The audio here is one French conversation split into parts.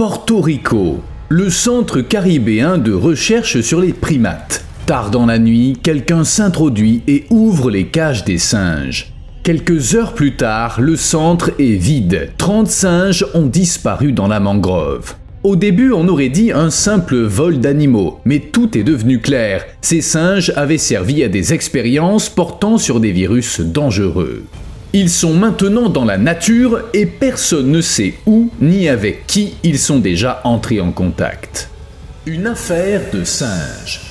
Porto Rico, le centre caribéen de recherche sur les primates. Tard dans la nuit, quelqu'un s'introduit et ouvre les cages des singes. Quelques heures plus tard, le centre est vide. 30 singes ont disparu dans la mangrove. Au début, on aurait dit un simple vol d'animaux, mais tout est devenu clair. Ces singes avaient servi à des expériences portant sur des virus dangereux. Ils sont maintenant dans la nature et personne ne sait où ni avec qui ils sont déjà entrés en contact. Une affaire de singes.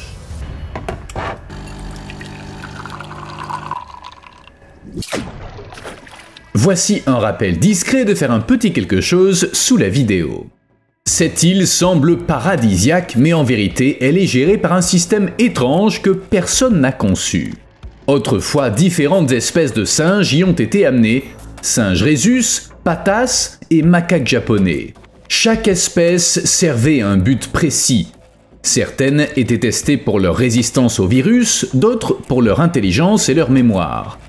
Voici un rappel discret de faire un petit quelque chose sous la vidéo. Cette île semble paradisiaque, mais en vérité, elle est gérée par un système étrange que personne n'a conçu. Autrefois, différentes espèces de singes y ont été amenées, singes rhésus, patas et macaques japonais. Chaque espèce servait à un but précis. Certaines étaient testées pour leur résistance au virus, d'autres pour leur intelligence et leur mémoire.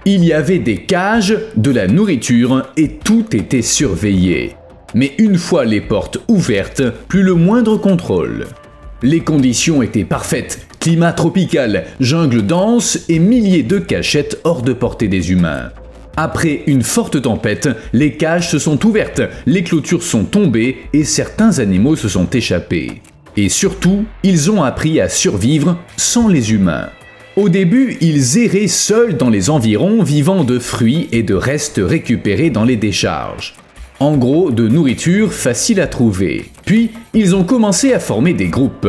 Il y avait des cages, de la nourriture et tout était surveillé. Mais une fois les portes ouvertes, plus le moindre contrôle. Les conditions étaient parfaites, climat tropical, jungle dense et milliers de cachettes hors de portée des humains. Après une forte tempête, les cages se sont ouvertes, les clôtures sont tombées et certains animaux se sont échappés. Et surtout, ils ont appris à survivre sans les humains. Au début, ils erraient seuls dans les environs, vivant de fruits et de restes récupérés dans les décharges. En gros, de nourriture facile à trouver. Puis, ils ont commencé à former des groupes.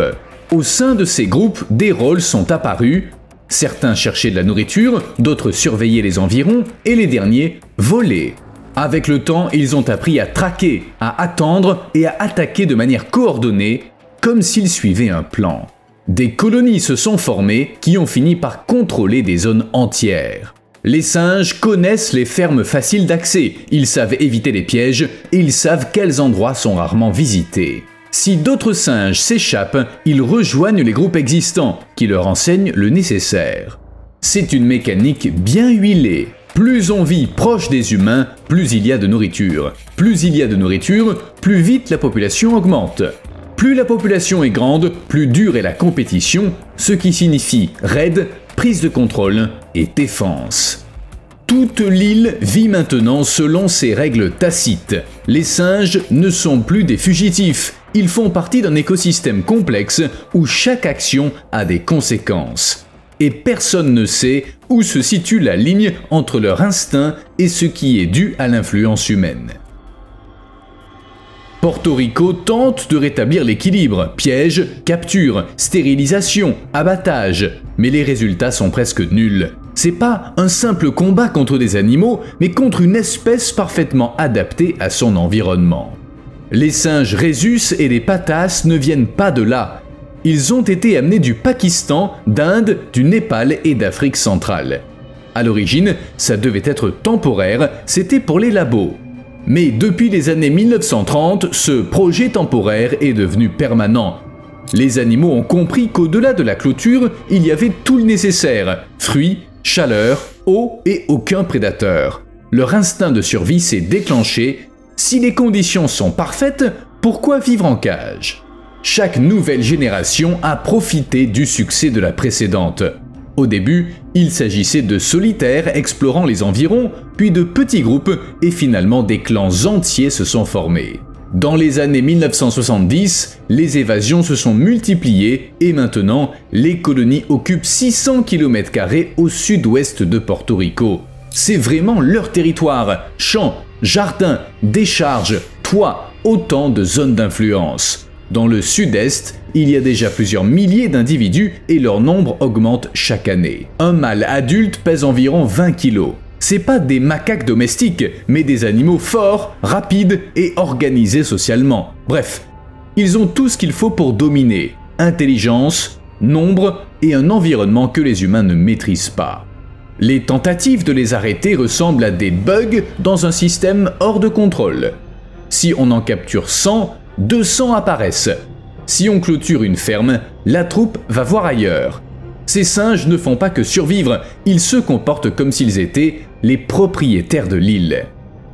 Au sein de ces groupes, des rôles sont apparus. Certains cherchaient de la nourriture, d'autres surveillaient les environs, et les derniers volaient. Avec le temps, ils ont appris à traquer, à attendre et à attaquer de manière coordonnée, comme s'ils suivaient un plan. Des colonies se sont formées qui ont fini par contrôler des zones entières. Les singes connaissent les fermes faciles d'accès, ils savent éviter les pièges et ils savent quels endroits sont rarement visités. Si d'autres singes s'échappent, ils rejoignent les groupes existants qui leur enseignent le nécessaire. C'est une mécanique bien huilée. Plus on vit proche des humains, plus il y a de nourriture. Plus il y a de nourriture, plus vite la population augmente. Plus la population est grande, plus dure est la compétition, ce qui signifie raid, prise de contrôle et défense. Toute l'île vit maintenant selon ces règles tacites. Les singes ne sont plus des fugitifs, ils font partie d'un écosystème complexe où chaque action a des conséquences. Et personne ne sait où se situe la ligne entre leur instinct et ce qui est dû à l'influence humaine. Porto Rico tente de rétablir l'équilibre, pièges, captures, stérilisation, abattage, mais les résultats sont presque nuls. C'est pas un simple combat contre des animaux, mais contre une espèce parfaitement adaptée à son environnement. Les singes rhésus et les patas ne viennent pas de là. Ils ont été amenés du Pakistan, d'Inde, du Népal et d'Afrique centrale. À l'origine, ça devait être temporaire, c'était pour les labos. Mais depuis les années 1930, ce projet temporaire est devenu permanent. Les animaux ont compris qu'au-delà de la clôture, il y avait tout le nécessaire, fruits, chaleur, eau et aucun prédateur. Leur instinct de survie s'est déclenché. Si les conditions sont parfaites, pourquoi vivre en cage? Chaque nouvelle génération a profité du succès de la précédente. Au début, il s'agissait de solitaires explorant les environs, puis de petits groupes et finalement des clans entiers se sont formés. Dans les années 1970, les évasions se sont multipliées et maintenant, les colonies occupent 600 km² au sud-ouest de Porto Rico. C'est vraiment leur territoire, champs, jardins, décharges, toits, autant de zones d'influence. Dans le sud-est, il y a déjà plusieurs milliers d'individus et leur nombre augmente chaque année. Un mâle adulte pèse environ 20 kg. C'est pas des macaques domestiques, mais des animaux forts, rapides et organisés socialement. Bref, ils ont tout ce qu'il faut pour dominer. Intelligence, nombre et un environnement que les humains ne maîtrisent pas. Les tentatives de les arrêter ressemblent à des bugs dans un système hors de contrôle. Si on en capture 100, 200 apparaissent. Si on clôture une ferme, la troupe va voir ailleurs. Ces singes ne font pas que survivre, ils se comportent comme s'ils étaient les propriétaires de l'île.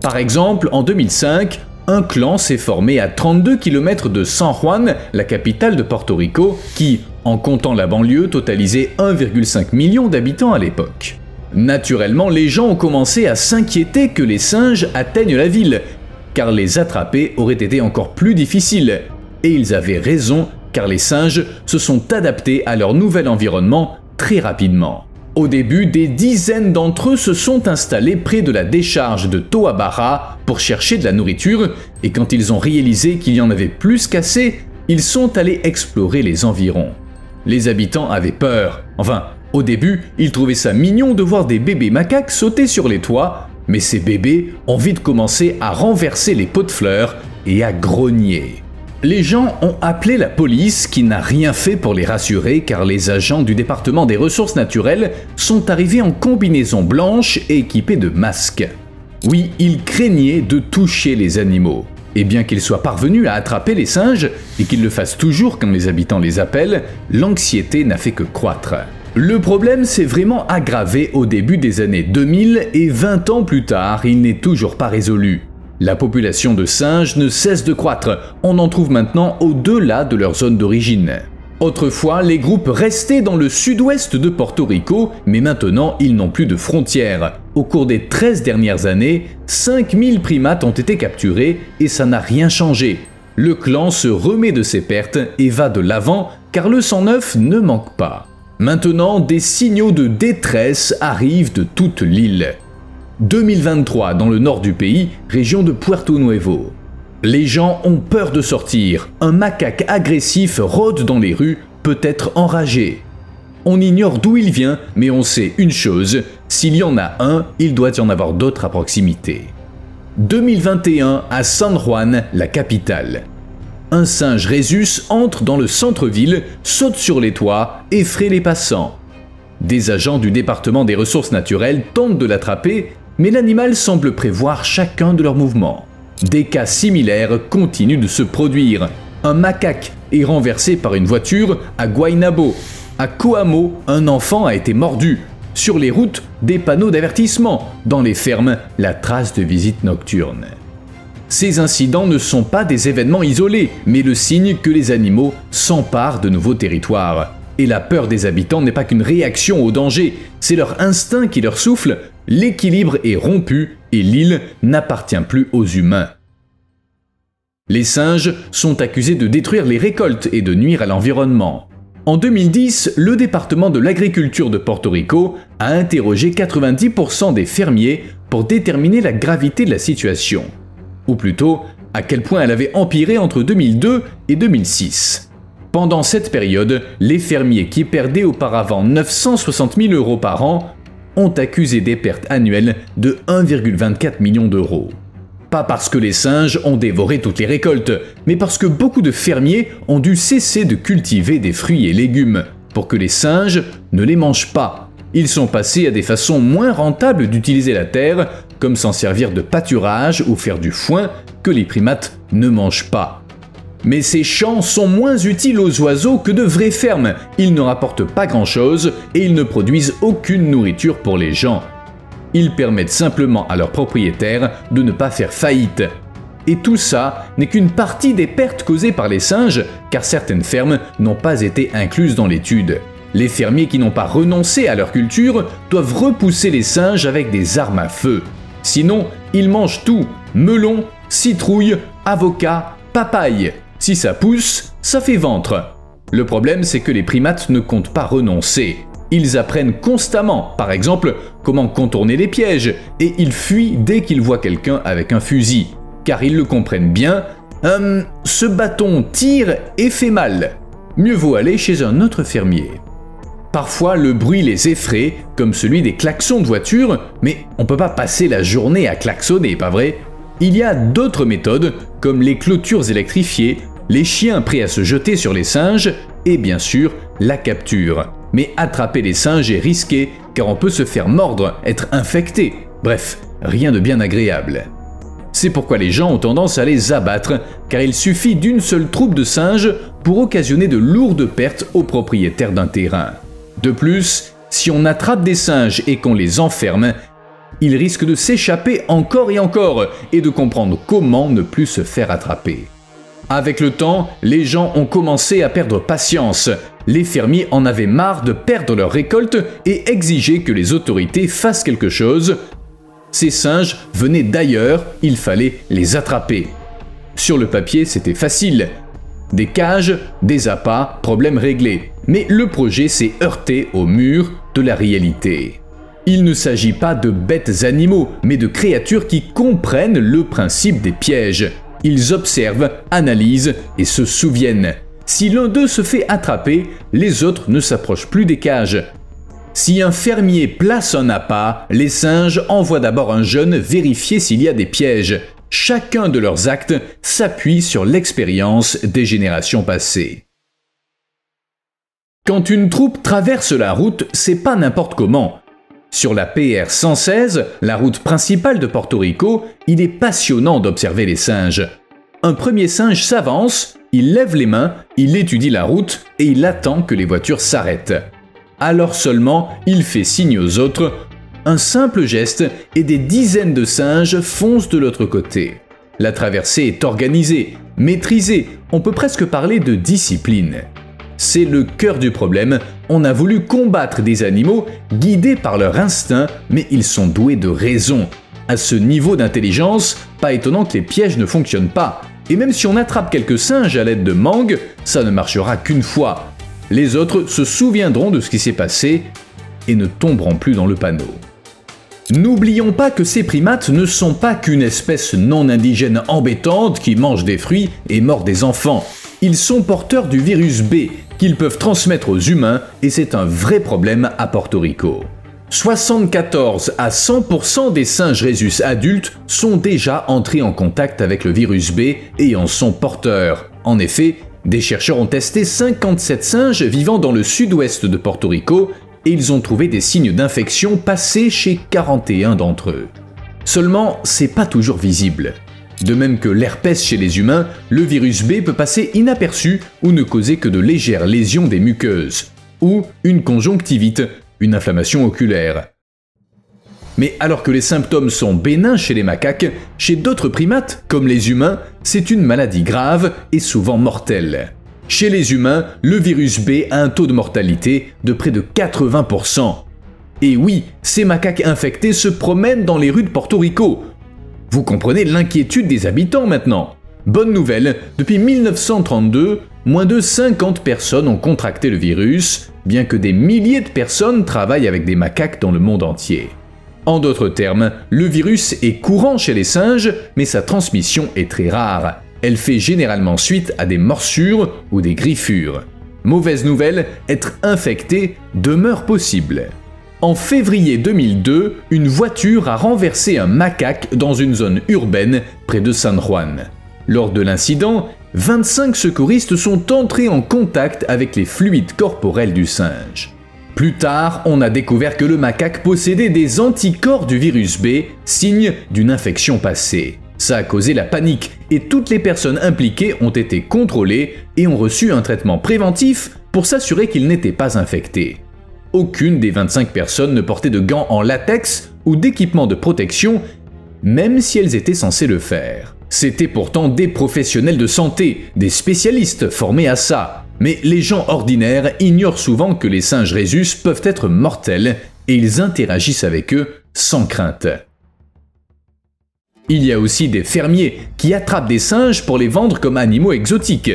Par exemple, en 2005, un clan s'est formé à 32 km de San Juan, la capitale de Porto Rico, qui, en comptant la banlieue, totalisait 1,5 million d'habitants à l'époque. Naturellement, les gens ont commencé à s'inquiéter que les singes atteignent la ville, car les attraper aurait été encore plus difficile. Et ils avaient raison, car les singes se sont adaptés à leur nouvel environnement très rapidement. Au début, des dizaines d'entre eux se sont installés près de la décharge de Toa Barra pour chercher de la nourriture, et quand ils ont réalisé qu'il y en avait plus qu'assez, ils sont allés explorer les environs. Les habitants avaient peur. Enfin, au début, ils trouvaient ça mignon de voir des bébés macaques sauter sur les toits, mais ces bébés ont vite commencé à renverser les pots de fleurs et à grogner. Les gens ont appelé la police qui n'a rien fait pour les rassurer car les agents du département des ressources naturelles sont arrivés en combinaison blanche et équipés de masques. Oui, ils craignaient de toucher les animaux. Et bien qu'ils soient parvenus à attraper les singes et qu'ils le fassent toujours quand les habitants les appellent, l'anxiété n'a fait que croître. Le problème s'est vraiment aggravé au début des années 2000 et 20 ans plus tard, il n'est toujours pas résolu. La population de singes ne cesse de croître, on en trouve maintenant au-delà de leur zone d'origine. Autrefois, les groupes restaient dans le sud-ouest de Porto Rico, mais maintenant ils n'ont plus de frontières. Au cours des 13 dernières années, 5000 primates ont été capturés et ça n'a rien changé. Le clan se remet de ses pertes et va de l'avant car le sang neuf ne manque pas. Maintenant, des signaux de détresse arrivent de toute l'île. 2023 dans le nord du pays, région de Puerto Nuevo. Les gens ont peur de sortir. Un macaque agressif rôde dans les rues, peut-être enragé. On ignore d'où il vient, mais on sait une chose, s'il y en a un, il doit y en avoir d'autres à proximité. 2021 à San Juan, la capitale. Un singe rhésus entre dans le centre-ville, saute sur les toits, effraie les passants. Des agents du département des ressources naturelles tentent de l'attraper, mais l'animal semble prévoir chacun de leurs mouvements. Des cas similaires continuent de se produire. Un macaque est renversé par une voiture à Guaynabo. À Coamo, un enfant a été mordu. Sur les routes, des panneaux d'avertissement. Dans les fermes, la trace de visite nocturne. Ces incidents ne sont pas des événements isolés, mais le signe que les animaux s'emparent de nouveaux territoires. Et la peur des habitants n'est pas qu'une réaction au danger, c'est leur instinct qui leur souffle, l'équilibre est rompu et l'île n'appartient plus aux humains. Les singes sont accusés de détruire les récoltes et de nuire à l'environnement. En 2010, le département de l'agriculture de Porto Rico a interrogé 90% des fermiers pour déterminer la gravité de la situation. Ou plutôt, à quel point elle avait empiré entre 2002 et 2006. Pendant cette période, les fermiers qui perdaient auparavant 960 000 € par an ont accusé des pertes annuelles de 1,24 million d'euros. Pas parce que les singes ont dévoré toutes les récoltes, mais parce que beaucoup de fermiers ont dû cesser de cultiver des fruits et légumes, pour que les singes ne les mangent pas. Ils sont passés à des façons moins rentables d'utiliser la terre, comme s'en servir de pâturage ou faire du foin, que les primates ne mangent pas. Mais ces champs sont moins utiles aux oiseaux que de vraies fermes, ils ne rapportent pas grand-chose et ils ne produisent aucune nourriture pour les gens. Ils permettent simplement à leurs propriétaires de ne pas faire faillite. Et tout ça n'est qu'une partie des pertes causées par les singes, car certaines fermes n'ont pas été incluses dans l'étude. Les fermiers qui n'ont pas renoncé à leur culture doivent repousser les singes avec des armes à feu. Sinon, ils mangent tout, melon, citrouille, avocat, papaye. Si ça pousse, ça fait ventre. Le problème, c'est que les primates ne comptent pas renoncer. Ils apprennent constamment, par exemple, comment contourner les pièges, et ils fuient dès qu'ils voient quelqu'un avec un fusil, car ils le comprennent bien. Ce bâton tire et fait mal. Mieux vaut aller chez un autre fermier. Parfois, le bruit les effraie, comme celui des klaxons de voiture, mais on peut pas passer la journée à klaxonner, pas vrai? Il y a d'autres méthodes, comme les clôtures électrifiées, les chiens prêts à se jeter sur les singes, et bien sûr, la capture. Mais attraper les singes est risqué, car on peut se faire mordre, être infecté. Bref, rien de bien agréable. C'est pourquoi les gens ont tendance à les abattre, car il suffit d'une seule troupe de singes pour occasionner de lourdes pertes aux propriétaires d'un terrain. De plus, si on attrape des singes et qu'on les enferme, Il risque de s'échapper encore et encore et de comprendre comment ne plus se faire attraper. Avec le temps, les gens ont commencé à perdre patience. Les fermiers en avaient marre de perdre leur récolte et exigeaient que les autorités fassent quelque chose. Ces singes venaient d'ailleurs, il fallait les attraper. Sur le papier, c'était facile. Des cages, des appâts, problème réglé. Mais le projet s'est heurté au mur de la réalité. Il ne s'agit pas de bêtes animaux, mais de créatures qui comprennent le principe des pièges. Ils observent, analysent et se souviennent. Si l'un d'eux se fait attraper, les autres ne s'approchent plus des cages. Si un fermier place un appât, les singes envoient d'abord un jeune vérifier s'il y a des pièges. Chacun de leurs actes s'appuie sur l'expérience des générations passées. Quand une troupe traverse la route, c'est pas n'importe comment. Sur la PR 116, la route principale de Porto Rico, il est passionnant d'observer les singes. Un premier singe s'avance, il lève les mains, il étudie la route et il attend que les voitures s'arrêtent. Alors seulement, il fait signe aux autres. Un simple geste et des dizaines de singes foncent de l'autre côté. La traversée est organisée, maîtrisée, on peut presque parler de discipline. C'est le cœur du problème, on a voulu combattre des animaux guidés par leur instinct, mais ils sont doués de raison. À ce niveau d'intelligence, pas étonnant que les pièges ne fonctionnent pas. Et même si on attrape quelques singes à l'aide de mangues, ça ne marchera qu'une fois. Les autres se souviendront de ce qui s'est passé et ne tomberont plus dans le panneau. N'oublions pas que ces primates ne sont pas qu'une espèce non indigène embêtante qui mange des fruits et mord des enfants. Ils sont porteurs du virus B, qu'ils peuvent transmettre aux humains, et c'est un vrai problème à Porto Rico. 74 à 100% des singes rhésus adultes sont déjà entrés en contact avec le virus B et en sont porteurs. En effet, des chercheurs ont testé 57 singes vivant dans le sud-ouest de Porto Rico et ils ont trouvé des signes d'infection passés chez 41 d'entre eux. Seulement, c'est pas toujours visible. De même que l'herpès chez les humains, le virus B peut passer inaperçu ou ne causer que de légères lésions des muqueuses, ou une conjonctivite, une inflammation oculaire. Mais alors que les symptômes sont bénins chez les macaques, chez d'autres primates, comme les humains, c'est une maladie grave et souvent mortelle. Chez les humains, le virus B a un taux de mortalité de près de 80%. Et oui, ces macaques infectés se promènent dans les rues de Porto Rico. Vous comprenez l'inquiétude des habitants maintenant. Bonne nouvelle, depuis 1932, moins de 50 personnes ont contracté le virus, bien que des milliers de personnes travaillent avec des macaques dans le monde entier. En d'autres termes, le virus est courant chez les singes, mais sa transmission est très rare. Elle fait généralement suite à des morsures ou des griffures. Mauvaise nouvelle, être infecté demeure possible. En février 2002, une voiture a renversé un macaque dans une zone urbaine près de San Juan. Lors de l'incident, 25 secouristes sont entrés en contact avec les fluides corporels du singe. Plus tard, on a découvert que le macaque possédait des anticorps du virus B, signe d'une infection passée. Ça a causé la panique et toutes les personnes impliquées ont été contrôlées et ont reçu un traitement préventif pour s'assurer qu'ils n'étaient pas infectés. Aucune des 25 personnes ne portait de gants en latex ou d'équipement de protection, même si elles étaient censées le faire. C'étaient pourtant des professionnels de santé, des spécialistes formés à ça. Mais les gens ordinaires ignorent souvent que les singes rhésus peuvent être mortels et ils interagissent avec eux sans crainte. Il y a aussi des fermiers qui attrapent des singes pour les vendre comme animaux exotiques.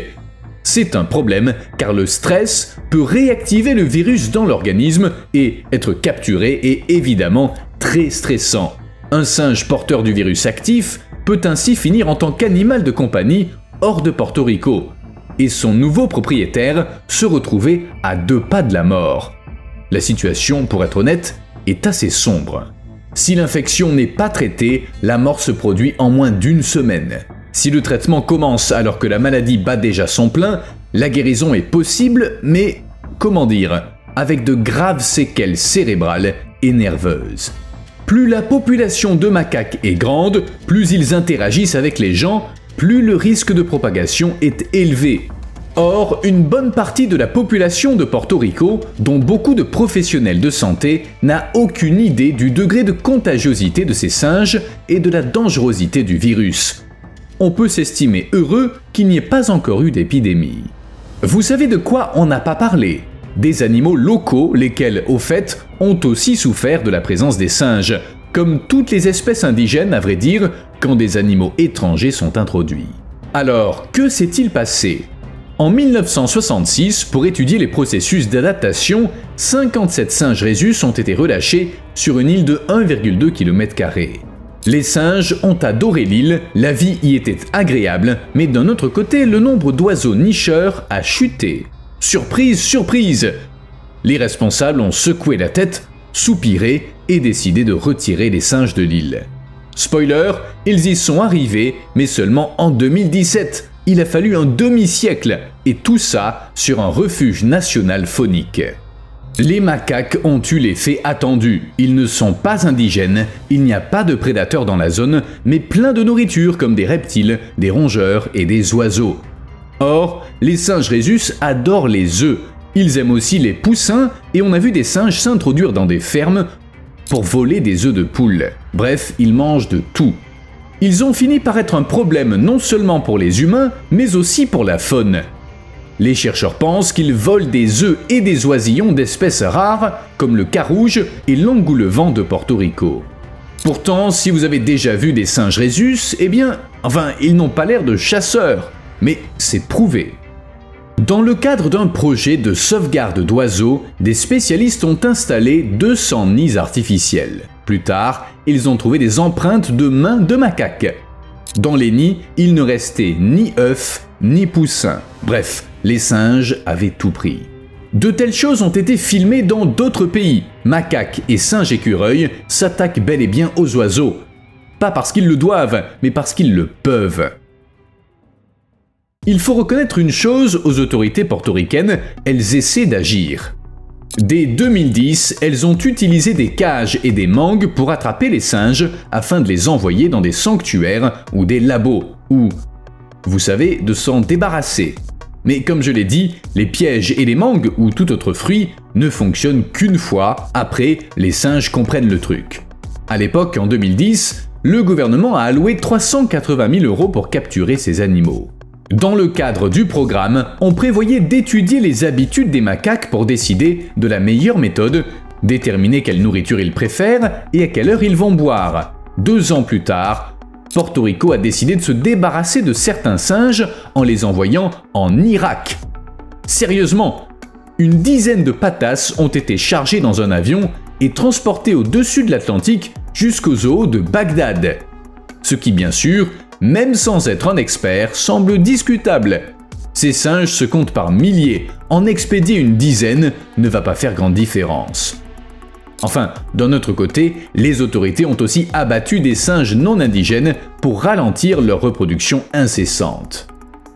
C'est un problème car le stress peut réactiver le virus dans l'organisme et être capturé est évidemment très stressant. Un singe porteur du virus actif peut ainsi finir en tant qu'animal de compagnie hors de Porto Rico et son nouveau propriétaire se retrouver à 2 pas de la mort. La situation, pour être honnête, est assez sombre. Si l'infection n'est pas traitée, la mort se produit en moins d'1 semaine. Si le traitement commence alors que la maladie bat déjà son plein, la guérison est possible, mais, comment dire, avec de graves séquelles cérébrales et nerveuses. Plus la population de macaques est grande, plus ils interagissent avec les gens, plus le risque de propagation est élevé. Or, une bonne partie de la population de Porto Rico, dont beaucoup de professionnels de santé, n'a aucune idée du degré de contagiosité de ces singes et de la dangerosité du virus. On peut s'estimer heureux qu'il n'y ait pas encore eu d'épidémie. Vous savez de quoi on n'a pas parlé? Des animaux locaux, lesquels, au fait, ont aussi souffert de la présence des singes, comme toutes les espèces indigènes, à vrai dire, quand des animaux étrangers sont introduits. Alors, que s'est-il passé? En 1966, pour étudier les processus d'adaptation, 57 singes rhésus ont été relâchés sur une île de 1,2 km². Les singes ont adoré l'île, la vie y était agréable, mais d'un autre côté, le nombre d'oiseaux nicheurs a chuté. Surprise, surprise! Les responsables ont secoué la tête, soupiré et décidé de retirer les singes de l'île. Spoiler, ils y sont arrivés, mais seulement en 2017. Il a fallu un demi-siècle, et tout ça sur un refuge national faunique. Les macaques ont eu l'effet attendu. Ils ne sont pas indigènes, il n'y a pas de prédateurs dans la zone, mais plein de nourriture comme des reptiles, des rongeurs et des oiseaux. Or, les singes rhésus adorent les œufs. Ils aiment aussi les poussins et on a vu des singes s'introduire dans des fermes pour voler des œufs de poule. Bref, ils mangent de tout. Ils ont fini par être un problème non seulement pour les humains, mais aussi pour la faune. Les chercheurs pensent qu'ils volent des œufs et des oisillons d'espèces rares comme le carouge et l'engoulevent de Porto Rico. Pourtant, si vous avez déjà vu des singes rhésus, eh bien, ils n'ont pas l'air de chasseurs. Mais c'est prouvé. Dans le cadre d'un projet de sauvegarde d'oiseaux, des spécialistes ont installé 200 nids artificiels. Plus tard, ils ont trouvé des empreintes de mains de macaques. Dans les nids, il ne restait ni œufs, ni poussins. Bref, les singes avaient tout pris. De telles choses ont été filmées dans d'autres pays. Macaques et singes écureuils s'attaquent bel et bien aux oiseaux. Pas parce qu'ils le doivent, mais parce qu'ils le peuvent. Il faut reconnaître une chose aux autorités portoricaines, elles essaient d'agir. Dès 2010, elles ont utilisé des cages et des mangues pour attraper les singes afin de les envoyer dans des sanctuaires ou des labos, ou, vous savez, de s'en débarrasser. Mais comme je l'ai dit, les pièges et les mangues ou tout autre fruit ne fonctionnent qu'une fois, après les singes comprennent le truc. À l'époque, en 2010, le gouvernement a alloué 380 000 € pour capturer ces animaux. Dans le cadre du programme, on prévoyait d'étudier les habitudes des macaques pour décider de la meilleure méthode, déterminer quelle nourriture ils préfèrent et à quelle heure ils vont boire. 2 ans plus tard, Porto Rico a décidé de se débarrasser de certains singes en les envoyant en Irak. Sérieusement, une dizaine de patas ont été chargés dans un avion et transportés au-dessus de l'Atlantique jusqu'au zoo de Bagdad. Ce qui, bien sûr, même sans être un expert, semble discutable. Ces singes se comptent par milliers, en expédier une dizaine ne va pas faire grande différence. Enfin, d'un autre côté, les autorités ont aussi abattu des singes non indigènes pour ralentir leur reproduction incessante.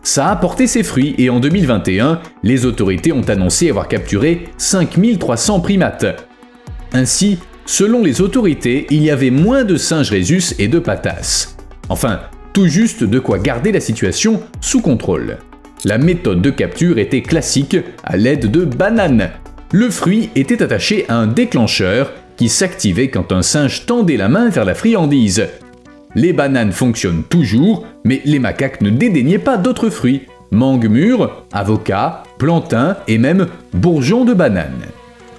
Ça a porté ses fruits et en 2021, les autorités ont annoncé avoir capturé 5300 primates. Ainsi, selon les autorités, il y avait moins de singes rhésus et de patas. Enfin, tout juste de quoi garder la situation sous contrôle. La méthode de capture était classique à l'aide de bananes. Le fruit était attaché à un déclencheur qui s'activait quand un singe tendait la main vers la friandise. Les bananes fonctionnent toujours, mais les macaques ne dédaignaient pas d'autres fruits. Mangue mûre, avocat, plantain et même bourgeons de banane.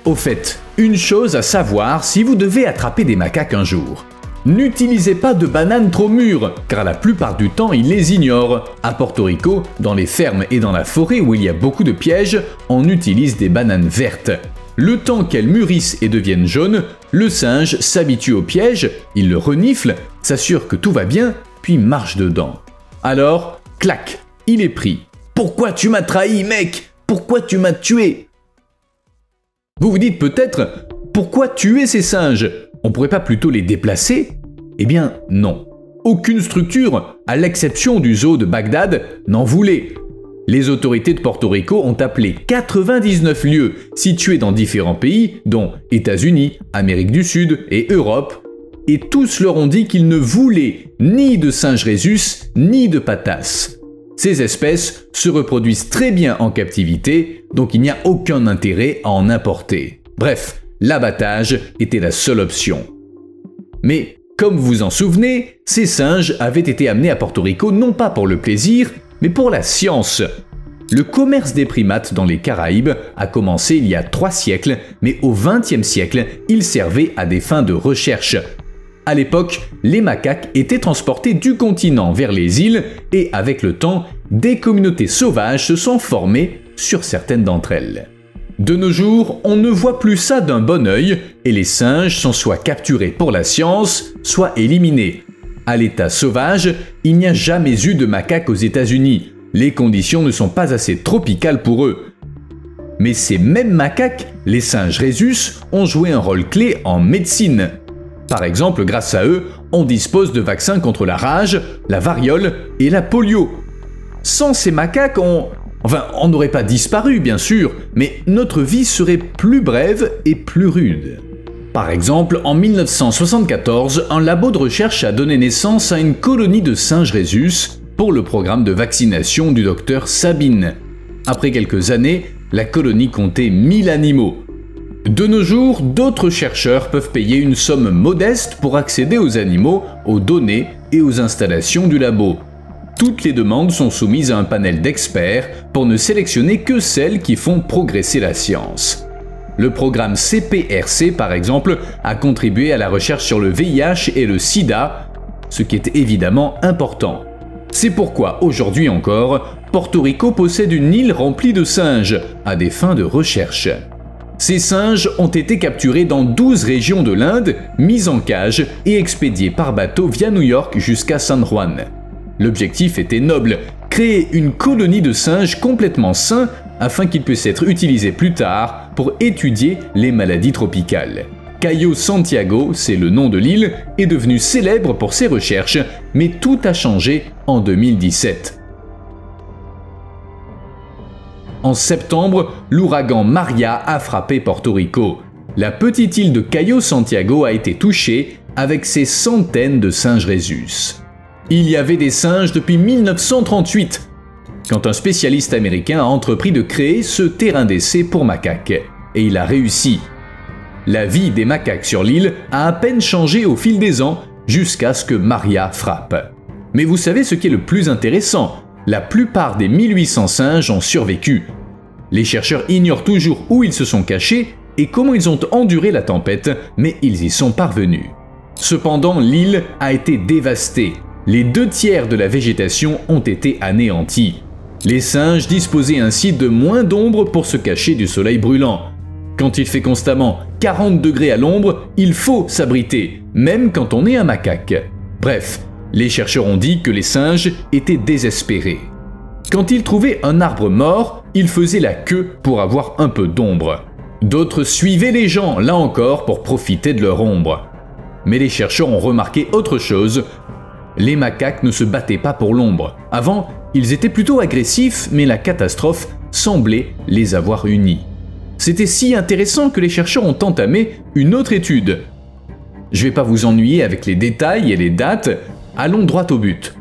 Au fait, une chose à savoir si vous devez attraper des macaques un jour. N'utilisez pas de bananes trop mûres, car la plupart du temps ils les ignorent. À Porto Rico, dans les fermes et dans la forêt où il y a beaucoup de pièges, on utilise des bananes vertes. Le temps qu'elles mûrissent et deviennent jaunes, le singe s'habitue au piège, il le renifle, s'assure que tout va bien, puis marche dedans. Alors, clac, il est pris. Pourquoi tu m'as trahi, mec? Pourquoi tu m'as tué? Vous vous dites peut-être, pourquoi tuer ces singes? On pourrait pas plutôt les déplacer? Eh bien non. Aucune structure, à l'exception du zoo de Bagdad, n'en voulait. Les autorités de Porto Rico ont appelé 99 lieux situés dans différents pays, dont États-Unis, Amérique du Sud et Europe, et tous leur ont dit qu'ils ne voulaient ni de singes rhésus, ni de patas. Ces espèces se reproduisent très bien en captivité, donc il n'y a aucun intérêt à en importer. Bref, l'abattage était la seule option. Mais, comme vous vous en souvenez, ces singes avaient été amenés à Porto Rico non pas pour le plaisir, mais pour la science. Le commerce des primates dans les Caraïbes a commencé il y a 3 siècles, mais au XXe siècle, il servait à des fins de recherche. À l'époque, les macaques étaient transportés du continent vers les îles et avec le temps, des communautés sauvages se sont formées sur certaines d'entre elles. De nos jours, on ne voit plus ça d'un bon œil et les singes sont soit capturés pour la science, soit éliminés. À l'état sauvage, il n'y a jamais eu de macaques aux États-Unis. Les conditions ne sont pas assez tropicales pour eux. Mais ces mêmes macaques, les singes rhésus, ont joué un rôle clé en médecine. Par exemple, grâce à eux, on dispose de vaccins contre la rage, la variole et la polio. Sans ces macaques, on n'aurait pas disparu, bien sûr, mais notre vie serait plus brève et plus rude. Par exemple, en 1974, un labo de recherche a donné naissance à une colonie de singes rhésus pour le programme de vaccination du docteur Sabine. Après quelques années, la colonie comptait 1000 animaux. De nos jours, d'autres chercheurs peuvent payer une somme modeste pour accéder aux animaux, aux données et aux installations du labo. Toutes les demandes sont soumises à un panel d'experts pour ne sélectionner que celles qui font progresser la science. Le programme CPRC, par exemple, a contribué à la recherche sur le VIH et le sida, ce qui est évidemment important. C'est pourquoi, aujourd'hui encore, Porto Rico possède une île remplie de singes, à des fins de recherche. Ces singes ont été capturés dans 12 régions de l'Inde, mis en cage et expédiés par bateau via New York jusqu'à San Juan. L'objectif était noble, créer une colonie de singes complètement sains afin qu'ils puissent être utilisés plus tard pour étudier les maladies tropicales. Cayo Santiago, c'est le nom de l'île, est devenu célèbre pour ses recherches, mais tout a changé en 2017. En septembre, l'ouragan Maria a frappé Porto Rico. La petite île de Cayo Santiago a été touchée avec ses centaines de singes rhésus. Il y avait des singes depuis 1938, quand un spécialiste américain a entrepris de créer ce terrain d'essai pour macaques. Et il a réussi. La vie des macaques sur l'île a à peine changé au fil des ans, jusqu'à ce que Maria frappe. Mais vous savez ce qui est le plus intéressant ? La plupart des 1800 singes ont survécu. Les chercheurs ignorent toujours où ils se sont cachés et comment ils ont enduré la tempête, mais ils y sont parvenus. Cependant, l'île a été dévastée. Les 2/3 de la végétation ont été anéantis. Les singes disposaient ainsi de moins d'ombre pour se cacher du soleil brûlant. Quand il fait constamment 40 degrés à l'ombre, il faut s'abriter, même quand on est un macaque. Bref, les chercheurs ont dit que les singes étaient désespérés. Quand ils trouvaient un arbre mort, ils faisaient la queue pour avoir un peu d'ombre. D'autres suivaient les gens, là encore, pour profiter de leur ombre. Mais les chercheurs ont remarqué autre chose. Les macaques ne se battaient pas pour l'ombre. Avant, ils étaient plutôt agressifs, mais la catastrophe semblait les avoir unis. C'était si intéressant que les chercheurs ont entamé une autre étude. Je ne vais pas vous ennuyer avec les détails et les dates, allons droit au but.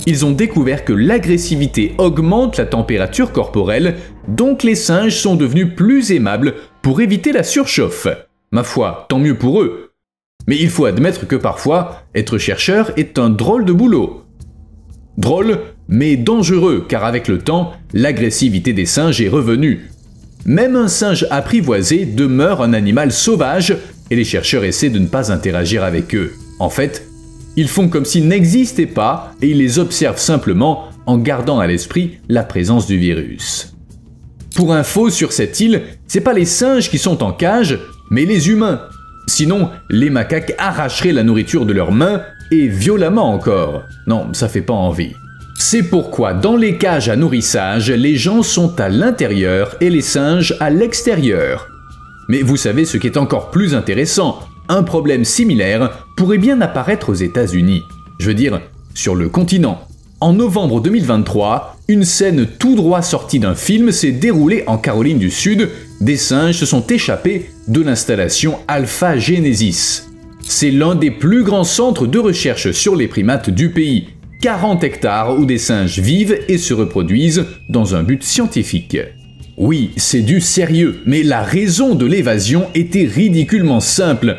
Ils ont découvert que l'agressivité augmente la température corporelle, donc les singes sont devenus plus aimables pour éviter la surchauffe. Ma foi, tant mieux pour eux. Mais il faut admettre que parfois, être chercheur est un drôle de boulot. Drôle, mais dangereux, car avec le temps, l'agressivité des singes est revenue. Même un singe apprivoisé demeure un animal sauvage, et les chercheurs essaient de ne pas interagir avec eux. En fait, ils font comme s'ils n'existaient pas, et ils les observent simplement en gardant à l'esprit la présence du virus. Pour info, sur cette île, c'est pas les singes qui sont en cage, mais les humains. Sinon, les macaques arracheraient la nourriture de leurs mains, et violemment encore. Non, ça fait pas envie. C'est pourquoi dans les cages à nourrissage, les gens sont à l'intérieur et les singes à l'extérieur. Mais vous savez ce qui est encore plus intéressant, un problème similaire pourrait bien apparaître aux États-Unis. Je veux dire, sur le continent. En novembre 2023, une scène tout droit sortie d'un film s'est déroulée en Caroline du Sud. Des singes se sont échappés de l'installation Alpha Genesis. C'est l'un des plus grands centres de recherche sur les primates du pays. 40 hectares où des singes vivent et se reproduisent dans un but scientifique. Oui, c'est du sérieux, mais la raison de l'évasion était ridiculement simple.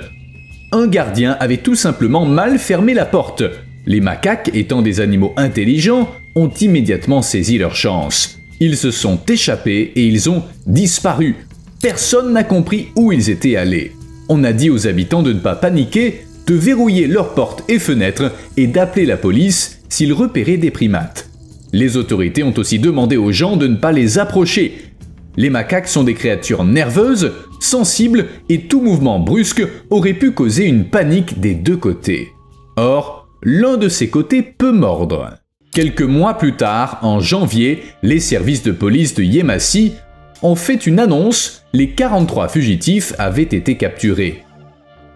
Un gardien avait tout simplement mal fermé la porte. Les macaques, étant des animaux intelligents, ont immédiatement saisi leur chance. Ils se sont échappés et ils ont disparu. Personne n'a compris où ils étaient allés. On a dit aux habitants de ne pas paniquer, de verrouiller leurs portes et fenêtres et d'appeler la police s'ils repéraient des primates. Les autorités ont aussi demandé aux gens de ne pas les approcher. Les macaques sont des créatures nerveuses, sensibles et tout mouvement brusque aurait pu causer une panique des deux côtés. Or, l'un de ces côtés peut mordre. Quelques mois plus tard, en janvier, les services de police de Yemassy ont fait une annonce, les 43 fugitifs avaient été capturés.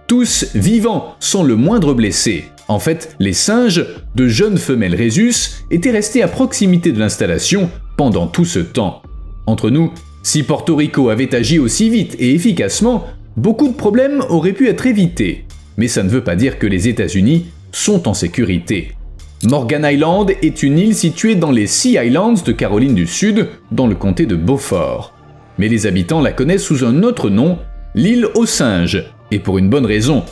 Tous vivants, sans le moindre blessé. En fait, les singes, de jeunes femelles rhésus, étaient restés à proximité de l'installation pendant tout ce temps. Entre nous, si Porto Rico avait agi aussi vite et efficacement, beaucoup de problèmes auraient pu être évités. Mais ça ne veut pas dire que les États-Unis sont en sécurité. Morgan Island est une île située dans les Sea Islands de Caroline du Sud, dans le comté de Beaufort. Mais les habitants la connaissent sous un autre nom, l'île aux singes, et pour une bonne raison.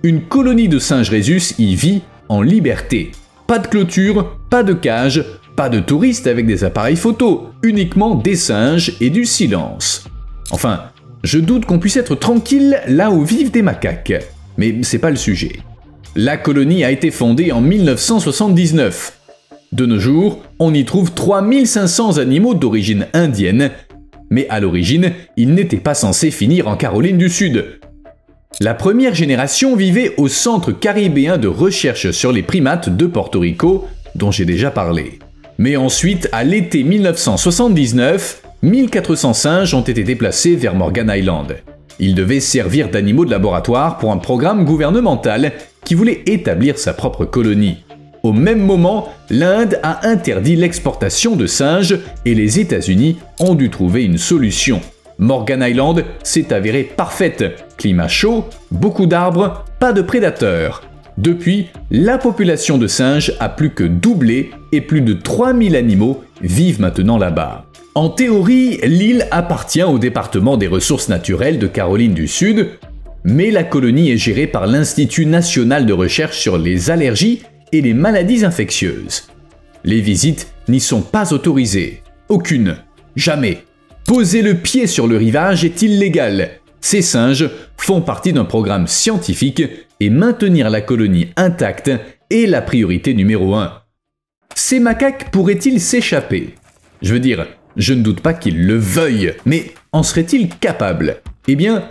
Une colonie de singes rhésus y vit en liberté. Pas de clôture, pas de cage, pas de touristes avec des appareils photo, uniquement des singes et du silence. Enfin, je doute qu'on puisse être tranquille là où vivent des macaques. Mais c'est pas le sujet. La colonie a été fondée en 1979. De nos jours, on y trouve 3500 animaux d'origine indienne, mais à l'origine, ils n'étaient pas censés finir en Caroline du Sud. La première génération vivait au Centre caribéen de recherche sur les primates de Porto Rico, dont j'ai déjà parlé. Mais ensuite, à l'été 1979, 1400 singes ont été déplacés vers Morgan Island. Ils devaient servir d'animaux de laboratoire pour un programme gouvernemental qui voulait établir sa propre colonie. Au même moment, l'Inde a interdit l'exportation de singes et les États-Unis ont dû trouver une solution. Morgan Island s'est avérée parfaite. Climat chaud, beaucoup d'arbres, pas de prédateurs. Depuis, la population de singes a plus que doublé et plus de 3000 animaux vivent maintenant là-bas. En théorie, l'île appartient au département des ressources naturelles de Caroline du Sud, mais la colonie est gérée par l'Institut national de recherche sur les allergies et les maladies infectieuses. Les visites n'y sont pas autorisées. Aucune. Jamais. Poser le pied sur le rivage est illégal. Ces singes font partie d'un programme scientifique et maintenir la colonie intacte est la priorité numéro 1. Ces macaques pourraient-ils s'échapper? Je veux dire, je ne doute pas qu'ils le veuillent, mais en seraient-ils capables? Eh bien,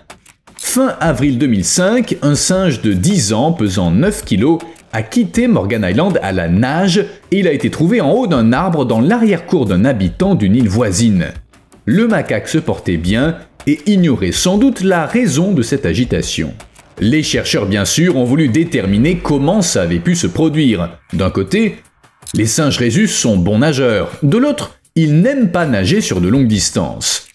fin avril 2005, un singe de 10 ans pesant 9 kg a quitté Morgan Island à la nage et il a été trouvé en haut d'un arbre dans l'arrière-cour d'un habitant d'une île voisine. Le macaque se portait bien et ignorait sans doute la raison de cette agitation. Les chercheurs, bien sûr, ont voulu déterminer comment ça avait pu se produire. D'un côté, les singes rhésus sont bons nageurs. De l'autre, ils n'aiment pas nager sur de longues distances.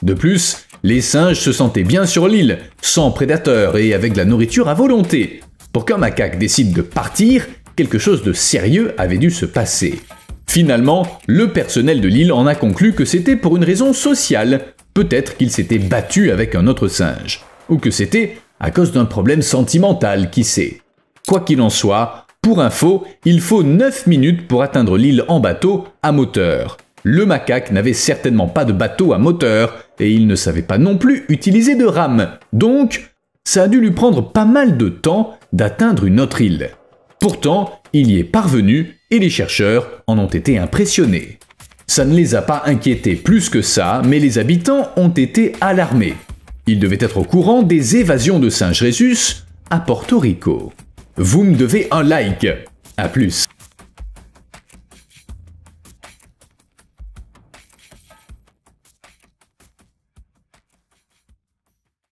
De plus, les singes se sentaient bien sur l'île, sans prédateurs et avec de la nourriture à volonté. Pour qu'un macaque décide de partir, quelque chose de sérieux avait dû se passer. Finalement, le personnel de l'île en a conclu que c'était pour une raison sociale. Peut-être qu'il s'était battu avec un autre singe. Ou que c'était à cause d'un problème sentimental, qui sait. Quoi qu'il en soit, pour info, il faut 9 minutes pour atteindre l'île en bateau à moteur. Le macaque n'avait certainement pas de bateau à moteur, et il ne savait pas non plus utiliser de rame. Donc, ça a dû lui prendre pas mal de temps d'atteindre une autre île. Pourtant, il y est parvenu, et les chercheurs en ont été impressionnés. Ça ne les a pas inquiétés plus que ça, mais les habitants ont été alarmés. Ils devaient être au courant des évasions de singes rhésus à Porto Rico. Vous me devez un like. À plus.